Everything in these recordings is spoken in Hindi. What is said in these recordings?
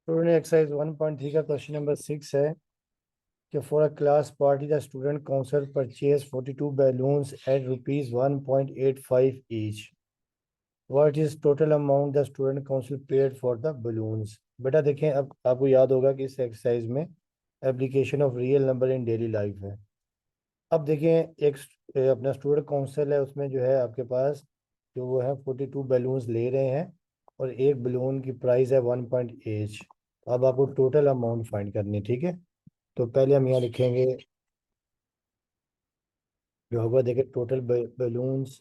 स्टूडेंट एक्सरसाइज 1.3 का क्वेश्चन नंबर 6 है कि for a class party the student council purchase 42 balloons at rupees 1.85 ईच। What is total amount the student council paid for the balloons. बेटा देखें, अब आपको याद होगा कि इस एक्सरसाइज में application of real number in daily life है। अब देखें, एक अपना स्टूडेंट काउंसिल है, उसमें जो है आपके पास जो वो है 42 बैलून्स ले रहे हैं और एक बलून की प्राइस है 1.8। अब आपको टोटल अमाउंट फाइंड करनी है, ठीक है। तो पहले हम यहाँ लिखेंगे जो होगा, देखिए टोटल बैलून्स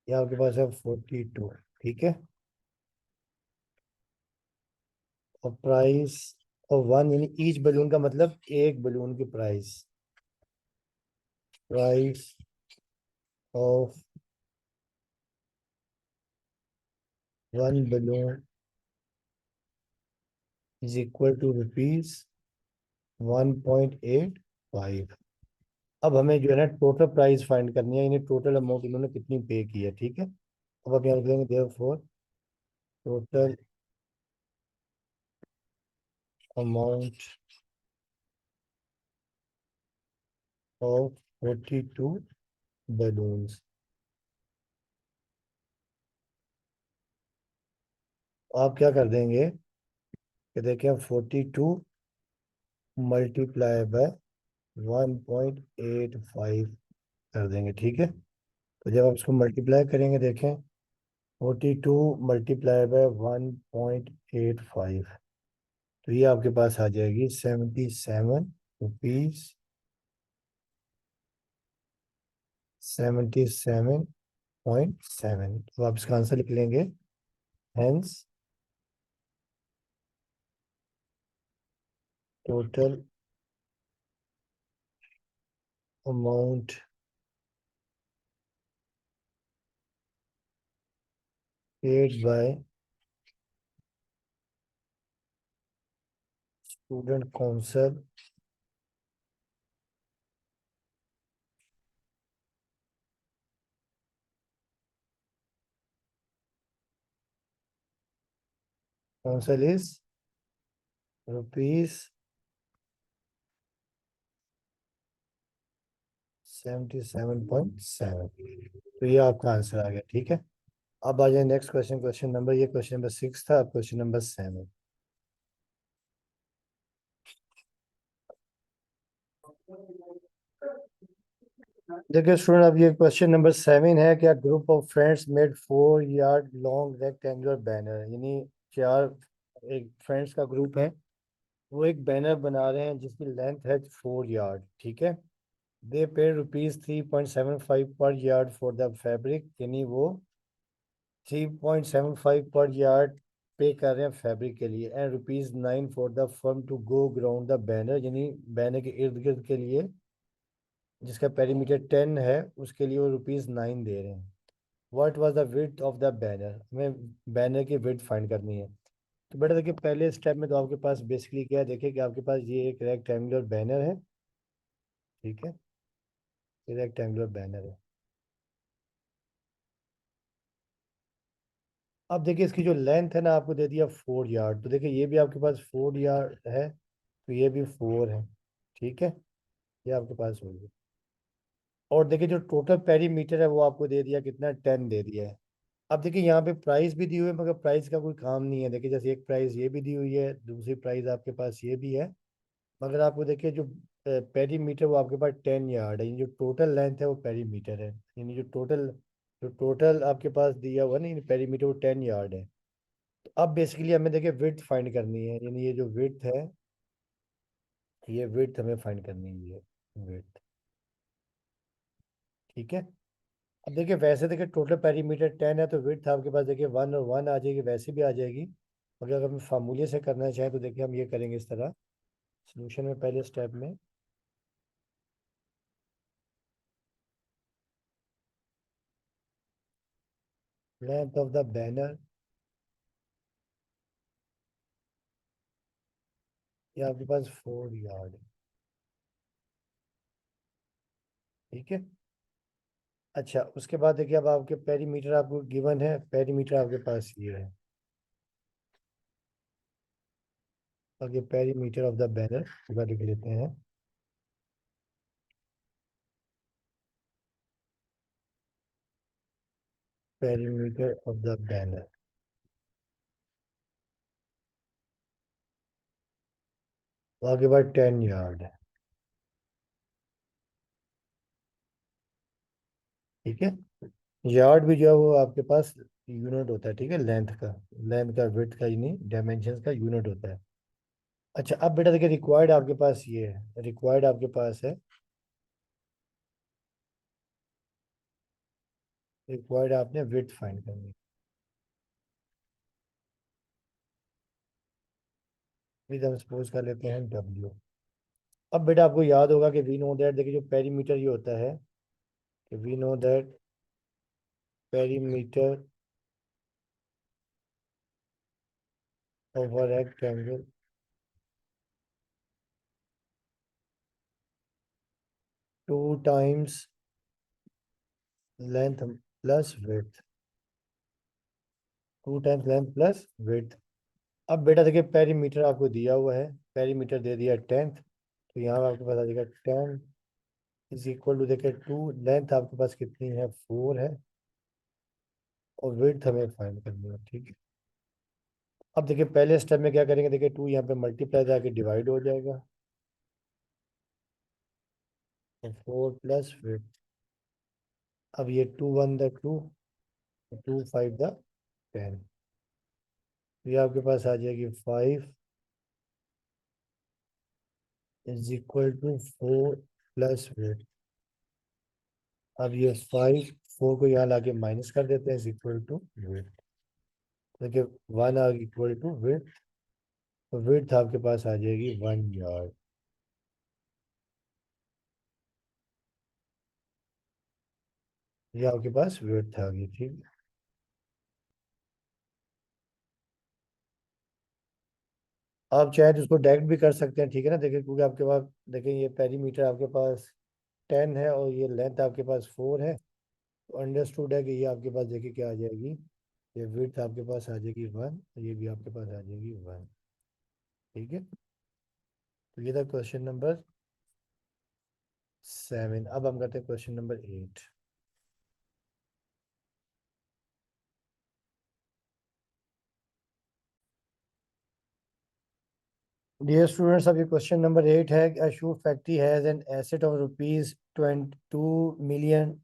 ये आपके पास है 42, ठीक है। और प्राइस और वन यानी ईच बलून का मतलब एक बलून की price of one balloon is equal to rupees 1.85। अब हमें जो है ना टोटल प्राइस फाइंड करनी है, यानी टोटल अमाउंट इन्होंने कितनी पे की है, ठीक है। अब आप यहाँ लिख लेंगे therefore total amount of 42 balloons. आप क्या कर देंगे कि देखिए 42 मल्टीप्लाई बाय 1.85 कर देंगे, ठीक है। तो जब आप इसको मल्टीप्लाई करेंगे, देखें 42 मल्टीप्लाई बाय 1.85, तो ये आपके पास आ जाएगी 77 रुपीज 77.7। तो आप इसका आंसर लिख लेंगे। Hence total amount paid by student council is rupees 77.7। तो ये आपका आंसर आ गया, ठीक है। अब आ जाए नेक्स्ट क्वेश्चन, क्वेश्चन नंबर ये क्वेश्चन नंबर 6 था, अब क्वेश्चन नंबर 7। देखिए स्टूडेंट, अब ये क्वेश्चन नंबर 7 है, क्या group of friends made 4 yard long rectangular banner, यानी चार एक फ्रेंड्स का ग्रुप है, वो एक बैनर बना रहे हैं जिसकी लेंथ है 4 यार्ड, ठीक है। दे पे रुपीज 3.75 पर यार्ड फॉर द फैब्रिक, यानी वो 3.75 पर यार्ड पे कर रहे हैं फैब्रिक के लिए, and rupees 9 for the firm to go ground the banner, यानी बैनर के इर्द गिर्द के लिए जिसका पेरीमीटर 10 है उसके लिए वो रुपीज 9 दे रहे हैं। What was the width of the banner, हमें बैनर की विड्थ फाइंड करनी है। तो बेटा देखिए, पहले स्टेप में तो आपके पास बेसिकली क्या है, देखिए कि आपके पास ये एक रेक्टेंगुलर बैनर है, ठीक है। ये रेक्टेंगुलर बैनर है। अब देखिए इसकी जो लेंथ है ना, आपको दे दिया 4 यार्ड, तो देखिए ये भी आपके पास 4 यार्ड है, तो ये भी 4 है, ठीक है। ये आपके पास होगी। और देखिए जो टोटल पेरीमीटर है वो आपको दे दिया कितना, 10 दे दिया है। अब देखिए यहाँ पे प्राइस भी दी हुई है, मगर प्राइस का कोई काम नहीं है। देखिए जैसे एक प्राइस ये भी दी हुई है, दूसरी प्राइस आपके पास ये भी है, मगर आपको देखिए जो पेरीमीटर वो आपके पास 10 यार्ड है, यानी जो टोटल लेंथ है वो पेरीमीटर है, यानी जो टोटल आपके पास दिया हुआ ना, यानी पेरीमीटर वो 10 यार्ड है। तो अब बेसिकली हमें देखिए विड्थ फाइंड करनी है, यानी ये जो विड्थ है, ये विड्थ हमें फाइंड करनी है, ये विड्थ, ठीक है। अब देखिए वैसे देखिए टोटल पेरीमीटर 10 है, तो विड्थ आपके पास देखिए 1 और 1 आ जाएगी, वैसे भी आ जाएगी। अगर हम फार्मूले से करना चाहें तो देखिए हम ये करेंगे इस तरह, सोल्यूशन में पहले स्टेप में लेंथ ऑफ द बैनर, ये आपके पास 4 यार्ड, ठीक है। अच्छा, उसके बाद देखिए अब आपके पेरीमीटर आपको गिवन है, पेरीमीटर आपके पास ये है। और ये पेरीमीटर ऑफ द बैनर पूरा लिख लेते हैं। पेरीमीटर ऑफ द बैनर, आगे बाद 10 यार्ड है। ठीक है। यार्ड भी जो है वो आपके पास यूनिट होता है, ठीक है, लेंथ का। लेंथ का, विड्थ का, यानी डायमेंशन का यूनिट होता है। अच्छा, अब बेटा देखिए रिक्वायर्ड आपके पास ये है, रिक्वायर्ड आपके पास है, रिक्वायर्ड आपने विड्थ फाइंड करनी है। विड्थ हम सपोज कर लेते हैं W। अब बेटा आपको याद होगा कि वी नो दैट, देखिए जो पेरीमीटर ये होता है, कि we know that perimeter of a rectangle two times length plus width, two times length plus width. अब बेटा देखिए पेरीमीटर आपको दिया हुआ है, पेरीमीटर दे दिया 10, तो यहाँ आपके पास आ जाएगा 10 इज इक्वल टू, देखिए 2, लेंथ आपके पास कितनी है, 4 है, और विड्थ हमें फाइंड करनी है। ठीक है। अब देखिए पहले स्टेप में क्या करेंगे, देखिए 2 यहाँ पे मल्टीप्लाई जाके डिवाइड हो जाएगा, तो 4 प्लस विड्थ। अब ये 2 1 द 2, 2 5 द 10, ये आपके पास आ जाएगी 5 is equal to 4 plus width. अब ये 5, 4 को यहाँ लाके माइनस कर देते हैं, इज इक्वल टू विड्थ। देखिए 1 आ इक्वल टू विड्थ, तो विड्थ आपके पास आ जाएगी 1 यार्ड। ये आपके पास विड्थ आ गई। ठीक है। आप चाहे तो उसको डायरेक्ट भी कर सकते हैं, ठीक है ना, देखिए क्योंकि आपके पास, देखिए ये पेरीमीटर आपके पास 10 है और ये लेंथ आपके पास 4 है, तो अंडरस्टूड है कि ये आपके पास देखिए क्या आ जाएगी, ये विड्थ आपके पास आ जाएगी 1, ये भी आपके पास आ जाएगी 1। ठीक है। तो ये था क्वेश्चन नंबर 7। अब हम करते हैं क्वेश्चन नंबर 8। डियर स्टूडेंट्स, अब ये क्वेश्चन नंबर 8 है। A shoe factory has an asset of rupees 22 million,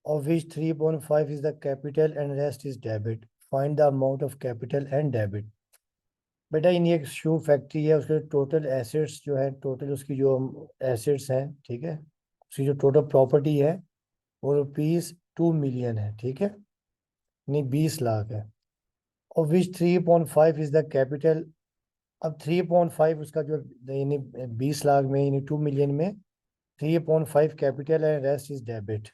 of which 3.5 is the capital and rest is debit. Find the amount of capital and debit. बेटा इन ये एक शू फैक्ट्री है, उसके टोटल एसेट्स जो है, टोटल उसकी जो एसेट्स हैं, ठीक है, उसकी जो टोटल प्रॉपर्टी है वो रुपीज 2 million है। ठीक है, नहीं 20 लाख है। और विच 3.5 इज द कैपिटल। अब 3.5 उसका जो, यानी 20 लाख में, यानी 2 million में 3.5 कैपिटल है, रेस्ट इज डेबिट।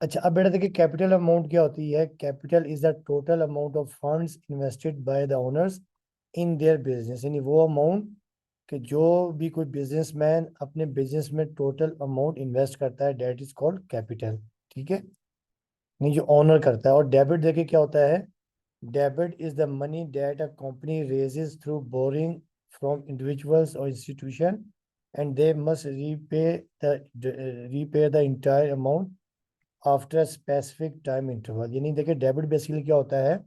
अच्छा, अब बेटा देखिए कैपिटल अमाउंट क्या होती है, capital is the total amount of funds invested by the owners in their business, यानी वो अमाउंट कि जो भी कोई बिजनेसमैन अपने बिजनेस में टोटल अमाउंट इन्वेस्ट करता है, डेट इज कॉल्ड कैपिटल। ठीक है, नहीं जो ऑनर करता है। और डेबिट देखिए क्या होता है, debit is the money that a company raises through borrowing from individuals और institution, and they must repay the entire amount after specific time interval. यानी देखिए डेबिट बेसिकली क्या होता है,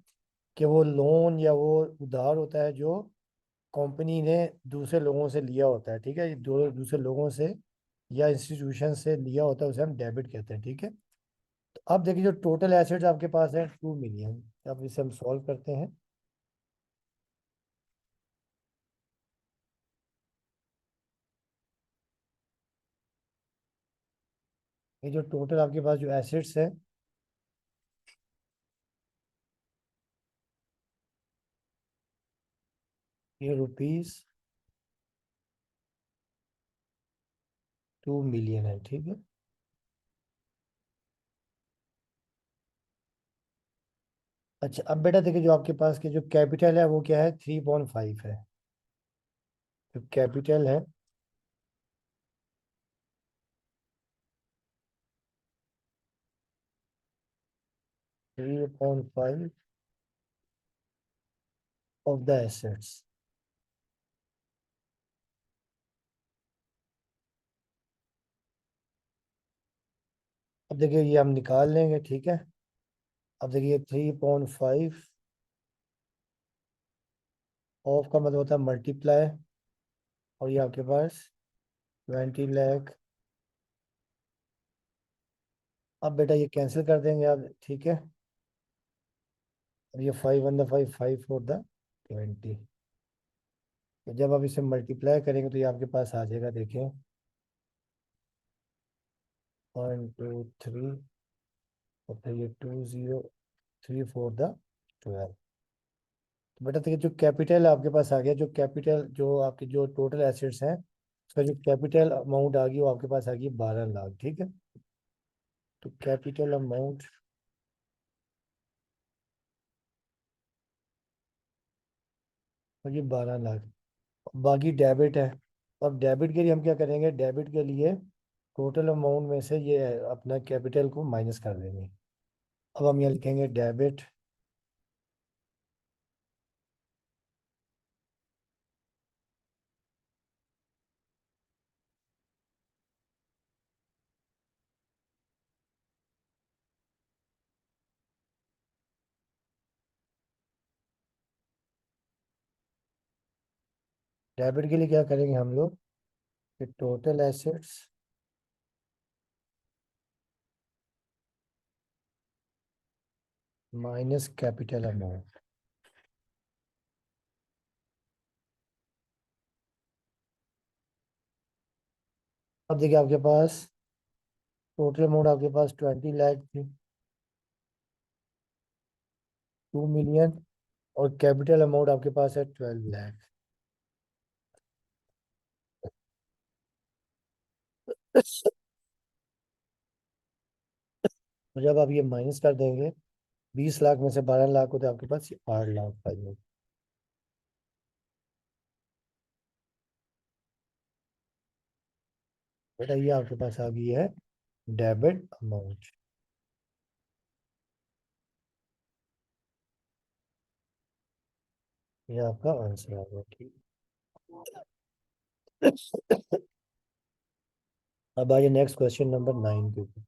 कि वो लोन या वो उधार होता है जो कंपनी ने दूसरे लोगों से लिया होता है। ठीक है, ये दो दूसरे लोगों से या इंस्टीट्यूशन से लिया होता है, उसे हम डेबिट कहते हैं। ठीक है। तो अब देखिए जो टोटल एसेट्स आपके पास है 2 million, अब इसे हम सॉल्व करते हैं। ये जो टोटल आपके पास जो एसेट्स है, ये रुपीज 2 million है। ठीक है। अच्छा, अब बेटा देखिए जो आपके पास के जो कैपिटल है वो क्या है, 3.5 है। जो कैपिटल है 3/5 ऑफ द एसेट्स। अब देखिए ये हम निकाल लेंगे, ठीक है। अब देखिए 3/5 ऑफ का मतलब होता है मल्टीप्लाई, और ये आपके पास 20 लाख। अब बेटा ये कैंसिल कर देंगे आप, ठीक है। और ये 5 × 5 5 4 × 20। तो जब आप इसे मल्टीप्लाई करेंगे तो ये आपके पास आ जाएगा, देखिए 0.23, और फिर ये 2034 तो बेटा देखिए जो कैपिटल आपके पास आ गया, जो कैपिटल जो आपकी जो टोटल एसेट्स हैं उसका जो कैपिटल अमाउंट आ गई वो आपके पास आ गई 12 लाख, ठीक है। तो कैपिटल अमाउंट हो गई 12 लाख। बाकी डेबिट है। अब डेबिट के लिए हम क्या करेंगे, डेबिट के लिए टोटल अमाउंट में से ये अपना कैपिटल को माइनस कर देंगे। अब हम यहाँ लिखेंगे डेबिट, डेबिट के लिए क्या करेंगे हम लोग कि total assets minus capital amount. अब देखिए आपके पास टोटल अमाउंट आपके पास 20 लाख थी, 2 मिलियन, और कैपिटल अमाउंट आपके पास है 12 लाख। तो जब आप ये माइनस कर देंगे 20 लाख में से 12 लाख को, तो आपके पास 8 लाख आ जाएगा। बेटा ये आपके पास आ गई है डेबिट अमाउंट। ये आपका आंसर आ गया, ठीक। अब आइए नेक्स्ट क्वेश्चन नंबर 9 के ऊपर।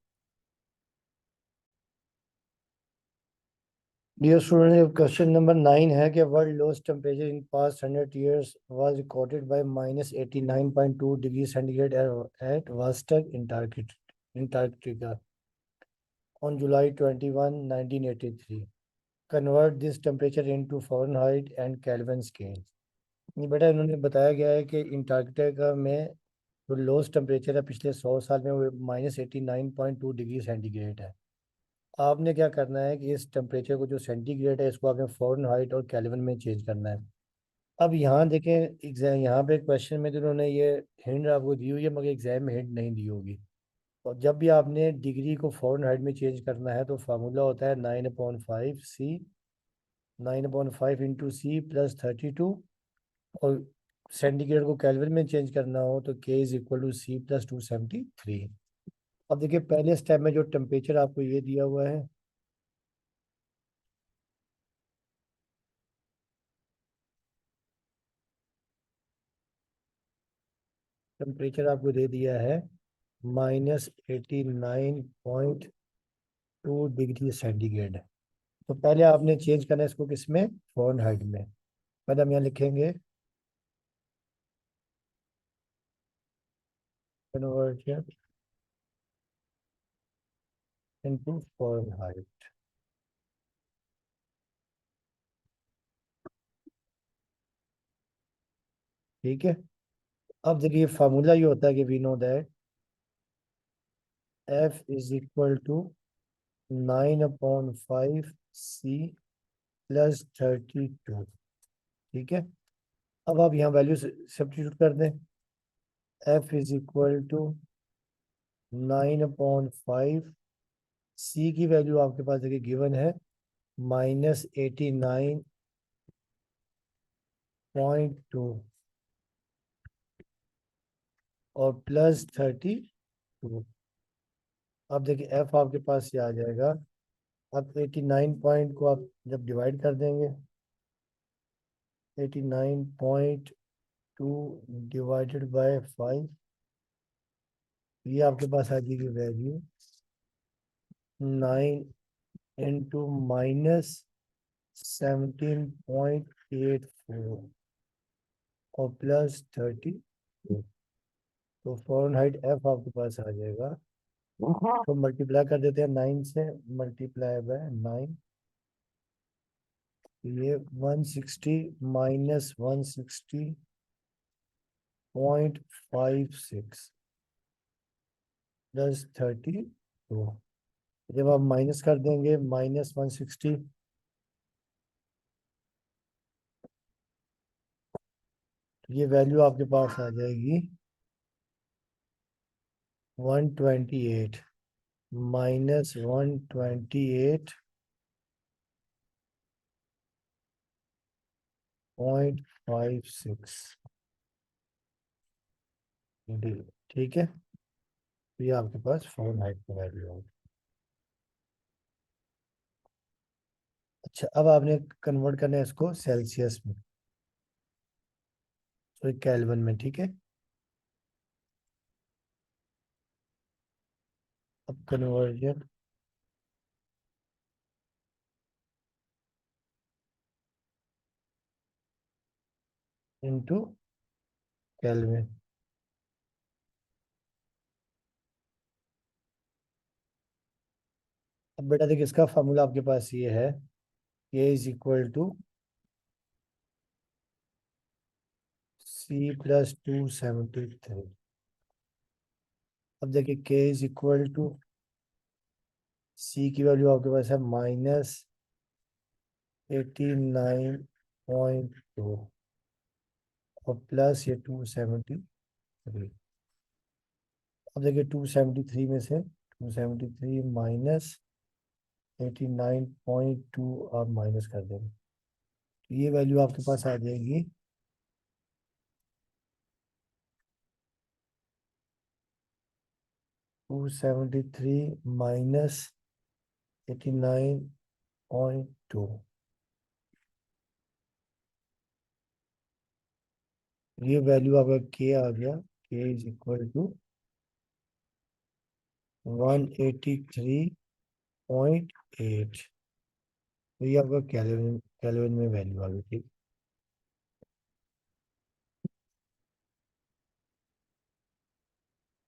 डियर स्टूडेंट, क्वेश्चन नंबर 9 है कि world lowest temperature in past 100 years was recorded by -89.2 degree centigrade at Vostok Antarctica on July 21, 1983. Convert this temperature into Fahrenheit and Kelvin scale. ये बेटा इन्होंने बताया गया है कि अंटार्कटिका में जो लोएस्ट टेम्परेचर है पिछले 100 साल में वो -89.2 डिग्री सेंटीग्रेड है। आपने क्या करना है कि इस टेम्परेचर को जो सेंटीग्रेड है इसको आपने फ़ारेनहाइट और केल्विन में चेंज करना है। अब यहाँ देखें, एग्जाम यहाँ पे क्वेश्चन में तो उन्होंने ये हिंट आपको दी हुई है, मगर एग्जाम में हिंट नहीं दी होगी। और जब भी आपने डिग्री को फ़ारेनहाइट में चेंज करना है तो फार्मूला होता है 9/5 C, 9/5 × C + 32। और सेंटीग्रेड को केल्विन में चेंज करना हो तो K = C + 273। अब देखिए पहले स्टेप में जो टेम्परेचर आपको ये दिया हुआ है, टेम्परेचर आपको दे दिया है -89.2 डिग्री सेंटीग्रेड। तो पहले आपने चेंज करना है इसको किसमें, फ़ारेनहाइट में। पहले हम यहाँ लिखेंगे कन्वर्जन इनटू फ़ारेनहाइट, ठीक है। अब देखिए फार्मूला ये होता है कि we know that F = 9/5 C + 32, ठीक है। अब आप यहाँ वैल्यू सब्स्टिट्यूट कर दें। F = 9/5, C की वैल्यू आपके पास देखिए गिवन है -89.2 और +32। अब देखिए एफ आपके पास ये आ जाएगा अब 89 पॉइंट को आप जब डिवाइड कर देंगे, 89.2 डिवाइडेड बाय 5, ये आपके पास आ जाएगी वैल्यू 9 into -17.84 और +30। तो फ़ारेनहाइट एफ आपके पास आ जाएगा। तो मल्टीप्लाई कर देते हैं 9 से, मल्टीप्लाई बाय 9, ये 160 -160.56 +32। जब आप माइनस कर देंगे -160, तो ये वैल्यू आपके पास आ जाएगी 128 -128.56 डी। ठीक है, तो ये आपके पास फ़ारेनहाइट का वैल्यू होगा। अच्छा, अब आपने कन्वर्ट करना है इसको सेल्सियस में, तो केल्विन में। ठीक है, अब कन्वर्जन इनटू केल्विन। अब बेटा देखिए, इसका फार्मूला आपके पास ये है, K is equal to C +273। अब देखिए K is equal to C की वैल्यू आपके पास है -89.2 और प्लस ये 273। अब देखिए 273 में से 273 -89.2 आप माइनस कर देंगे, तो ये वैल्यू आपके पास आ जाएगी 273 -89.2। ये वैल्यू आपका के आ गया, के इज इक्वल टू 183.8। तो ये आपका कैलोरी कैलोरी में वैल्यू आ गई। ठीक,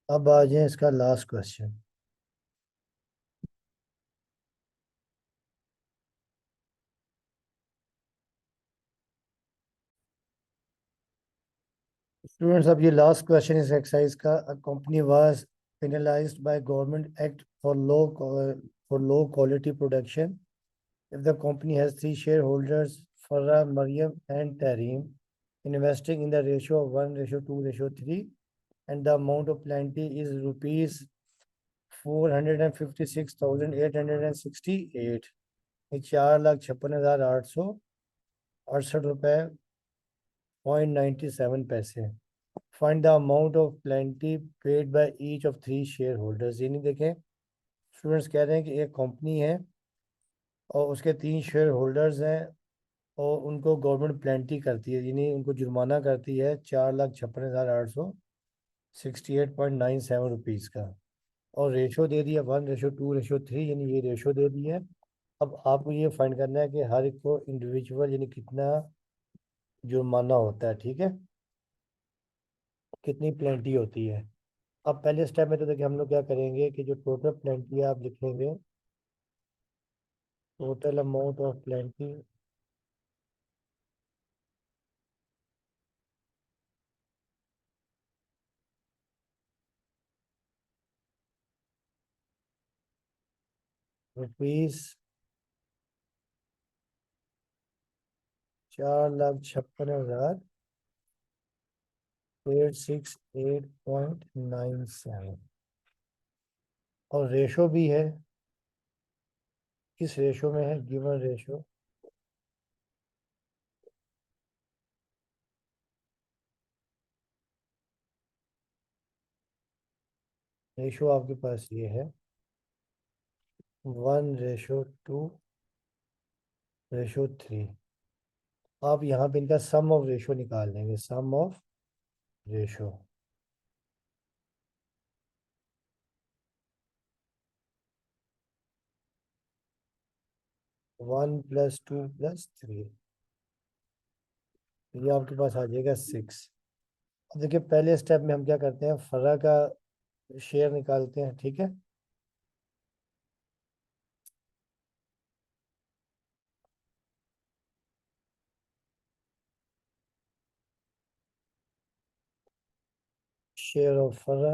अब आ जाए इसका लास्ट क्वेश्चन। स्टूडेंट्स, अब ये लास्ट क्वेश्चन इस एक्सरसाइज का। A company was penalised by government act for low quality production if the company has three shareholders, Farah, Mariam, and Tareem, investing in the ratio of 1:2:3, and the amount of plenty is rupees 456,868, 4,56,868 रुपए .97 find the amount of plenty paid by each of three share holders. यानी देखें, स्टूडेंट्स कह रहे हैं कि एक कंपनी है और उसके तीन शेयर होल्डर्स हैं और उनको गवर्नमेंट प्लेंटी करती है, यानी उनको जुर्माना करती है 4,56,868.97 रुपीज़ का, और रेशो दे दिया 1:2:3, यानी ये रेशो दे दी है। अब आपको ये फाइंड करना है कि हर एक को इंडिविजुअल यानी कितना जुर्माना होता है। ठीक है, कितनी प्लेंटी होती है। अब पहले स्टेप में तो देखिए हम लोग क्या करेंगे कि जो टोटल प्लेंटी है आप लिखेंगे, total amount of plenty rupees 4,56,868.97, और रेशो भी है। किस रेशो में है? गिवन रेशो, रेशो आपके पास ये है 1:2:3। आप यहाँ पे इनका सम ऑफ रेशो निकाल लेंगे, सम ऑफ रेशो। 1+2+3, ये आपके पास आ जाएगा 6। अब देखिए पहले स्टेप में हम क्या करते हैं, फरा का शेयर निकालते हैं, ठीक है। शेयर ऑफ फरा,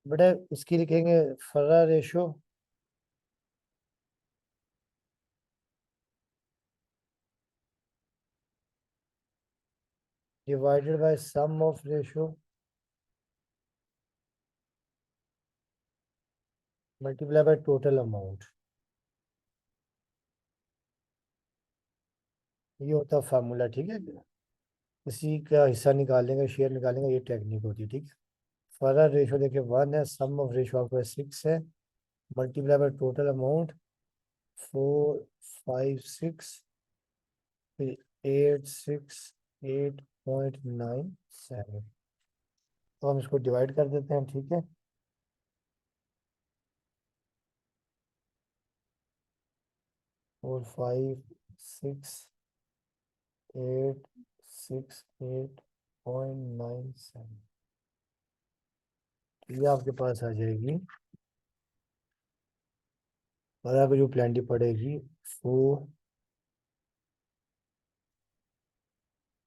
बेटा इसकी लिखेंगे फरा ratio divided by sum of ratio multiply by total amount. ये होता है फार्मूला, ठीक है। इसी का हिस्सा निकालेंगे, शेयर निकालेंगे, ये टेक्निक होती है, ठीक है। फरा रेशो देखिए 1 है, सम ऑफ रेशो आपका 6 है, मल्टीप्लाई बाय टोटल अमाउंट 456, फिर 868.97। तो हम इसको डिवाइड कर देते हैं, ठीक है। और 56868.97, ये आपके पास आ जाएगी। और आपको जो प्लेंटी पड़ेगी 4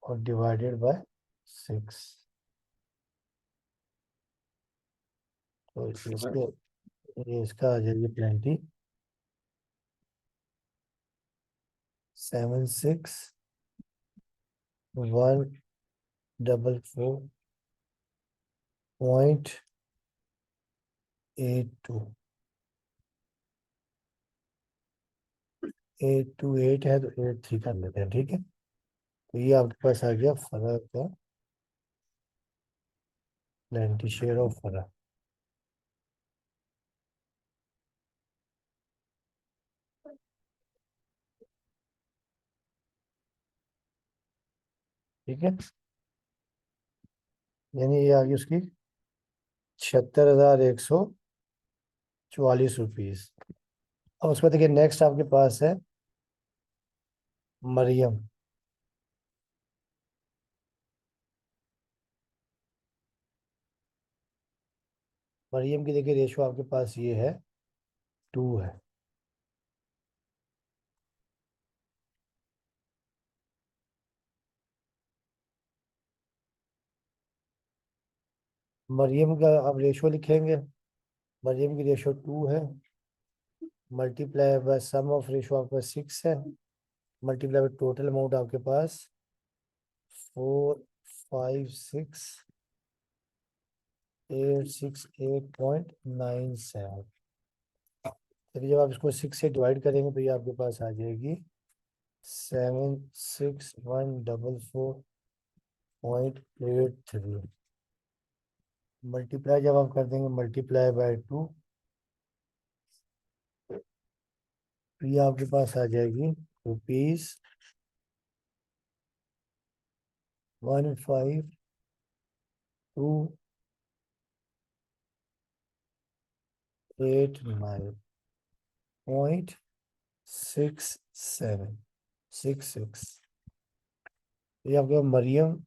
और डिवाइडेड बाय 6, तो इसको ये इसका आ जाएगी प्लेंटी 76,144.82। 828 है तो 83 कर लेते हैं, ठीक है। तो ये आपके पास आ गया फर्क का प्लेंटी, शेयर ऑफ फर्क, ठीक है। यानी ये आ गई उसकी 76,144 रुपीज। अब उसके बाद देखिए नेक्स्ट आपके पास है मरियम। मरियम की देखिए रेशो आपके पास ये है 2 है। मरियम का आप रेशो लिखेंगे, मरियम की रेशो 2 है, multiply by sum of ratio आपके पास 6 है, मल्टीप्लाई बाय टोटल अमाउंट आपके पास 456,868.97। चलिए जब आप इसको 6 से डिवाइड करेंगे तो ये आपके पास आ जाएगी 76,144.83। मल्टीप्लाई जब आप कर देंगे मल्टीप्लाई बाय 2, तो ये आपके पास आ जाएगी ₹5,289.6766। ये आपके पास मरियम,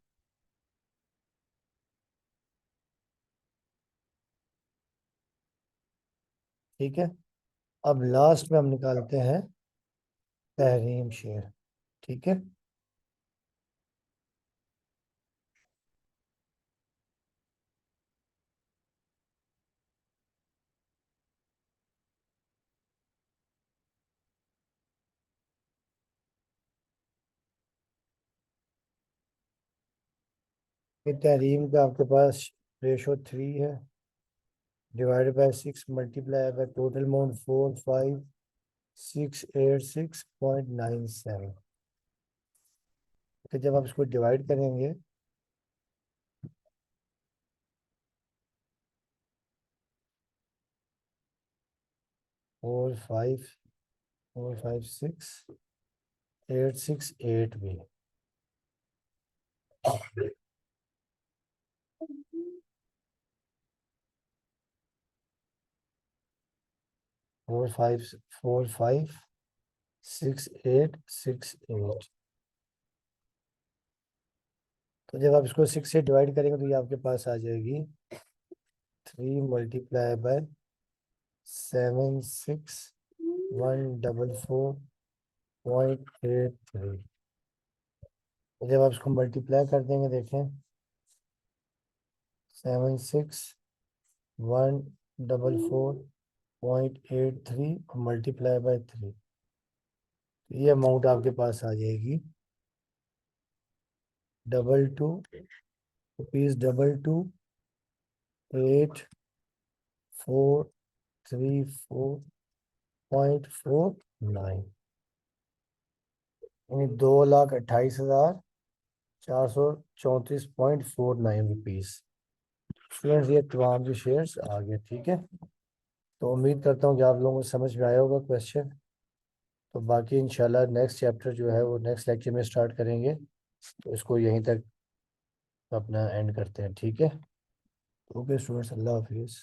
ठीक है। अब लास्ट में हम निकालते हैं तहरीम शेयर, ठीक है। ये तहरीम का आपके पास रेशो 3 है, divided by 6, multiply by total amount 45686.97। तो जब आप इसको डिवाइड करेंगे 456 868 भी। 456 868। तो जब आप इसको 6 से डिवाइड करेंगे तो ये आपके पास आ जाएगी 3 × 76144.83। जब आप इसको मल्टीप्लाई कर देंगे, देखें 76144.83 मल्टीप्लाई बाय 3, तो ये अमाउंट आपके पास आ जाएगी 22 ₹82,8434.49, यानी 2,28,434.49 रुपीज। स्टूडेंट्स, ये तमाम जो शेयर्स आ गए, ठीक है। तो उम्मीद करता हूँ कि आप लोगों को समझ में आया होगा क्वेश्चन। तो बाकी इंशाल्लाह नेक्स्ट चैप्टर जो है वो नेक्स्ट लेक्चर में स्टार्ट करेंगे। तो इसको यहीं तक अपना एंड करते हैं, ठीक है। ओके स्टूडेंट्स, अल्लाह हाफिज़।